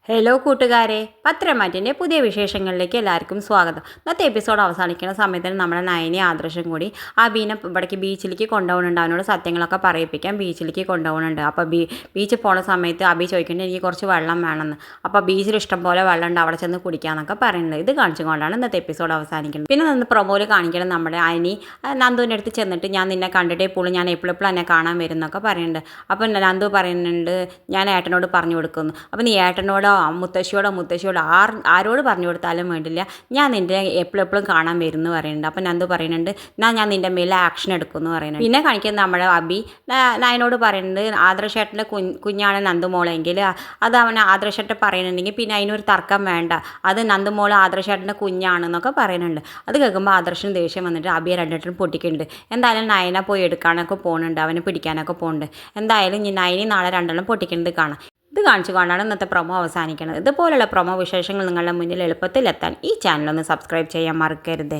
Hello കൂട്ടുകാരെ, പത്രമാറ്റിൻ്റെ പുതിയ വിശേഷങ്ങളിലേക്ക് എല്ലാവർക്കും സ്വാഗതം. ഇന്നത്തെ എപ്പിസോഡ് അവസാനിക്കുന്ന സമയത്തിന് നമ്മുടെ നയനി ആദർശം കൂടി അബീനെ ഇവിടേക്ക് ബീച്ചിലേക്ക് കൊണ്ടുപോകുന്നുണ്ട്. അവനോട് സത്യങ്ങളൊക്കെ പറയിപ്പിക്കാൻ ബീച്ചിലേക്ക് കൊണ്ടുപോകുന്നുണ്ട്. അപ്പോൾ ബീച്ചിൽ പോണ സമയത്ത് അബി ചോദിക്കേണ്ടത് എനിക്ക് കുറച്ച് വെള്ളം വേണമെന്ന്. അപ്പോൾ ബീച്ചിൽ ഇഷ്ടം പോലെ വെള്ളം ഉണ്ട്, അവിടെ ചെന്ന് കുടിക്കാമെന്നൊക്കെ പറയുന്നത്. ഇത് കാണിച്ചുകൊണ്ടാണ് ഇന്നത്തെ എപ്പിസോഡ് അവസാനിക്കുന്നത്. പിന്നെ നിന്ന് പ്രൊമോയിൽ കാണിക്കണം നമ്മുടെ അനി നന്ദുവിൻ്റെ അടുത്ത് ചെന്നിട്ട് ഞാൻ നിന്നെ കണ്ടിട്ടേ പോലും ഞാൻ എപ്പോഴും എന്നെ കാണാൻ വരും എന്നൊക്കെ പറയുന്നുണ്ട്. അപ്പോൾ നന്ദു പറയുന്നുണ്ട് ഞാൻ ഏട്ടനോട് പറഞ്ഞു കൊടുക്കുന്നു. അപ്പോൾ നീ ഏട്ടനോട് മുത്തശ്ശിയോടോ ആരോട് പറഞ്ഞു കൊടുത്താലും വേണ്ടില്ല, ഞാൻ നിൻ്റെ എപ്പോഴും കാണാൻ വരും എന്ന് പറയുന്നുണ്ട്. അപ്പം നന്ദു പറയുന്നുണ്ട് ഞാൻ നിൻ്റെ മേലെ ആക്ഷൻ എടുക്കുമെന്ന് പറയുന്നുണ്ട്. പിന്നെ കാണിക്കുന്നത് നമ്മുടെ അബി നയനോട് പറയുന്നുണ്ട് ആദർശേട്ടൻ്റെ കുഞ്ഞാണ് നന്ദുമോളെങ്കിൽ അത് അവൻ ആദർശേട്ടൻ പറയുന്നുണ്ടെങ്കിൽ പിന്നെ അതിനൊരു തർക്കം വേണ്ട, അത് നന്ദുമോൾ ആദർശേട്ടൻ്റെ കുഞ്ഞാണെന്നൊക്കെ പറയുന്നുണ്ട്. അത് കേൾക്കുമ്പോൾ ആദർശന് ദേഷ്യം വന്നിട്ട് അബിയെ രണ്ടിട്ടും പൊട്ടിക്കുന്നുണ്ട്. എന്തായാലും നയന പോയി എടുക്കാനൊക്കെ പോകുന്നുണ്ട്, അവന് പിടിക്കാനൊക്കെ പോകുന്നുണ്ട്. എന്തായാലും നയനി നാളെ രണ്ടെണ്ണം പൊട്ടിക്കുന്നത് കാണാം. ഇത് കാണിച്ചുകൊണ്ടാണ് ഇന്നത്തെ പ്രൊമോ അവസാനിക്കുന്നത്. ഇതുപോലുള്ള പ്രൊമോ വിശേഷങ്ങൾ നിങ്ങളുടെ മുന്നിൽ എളുപ്പത്തിൽ എത്താൻ ഈ ചാനലൊന്ന് സബ്സ്ക്രൈബ് ചെയ്യാൻ മറക്കരുത്.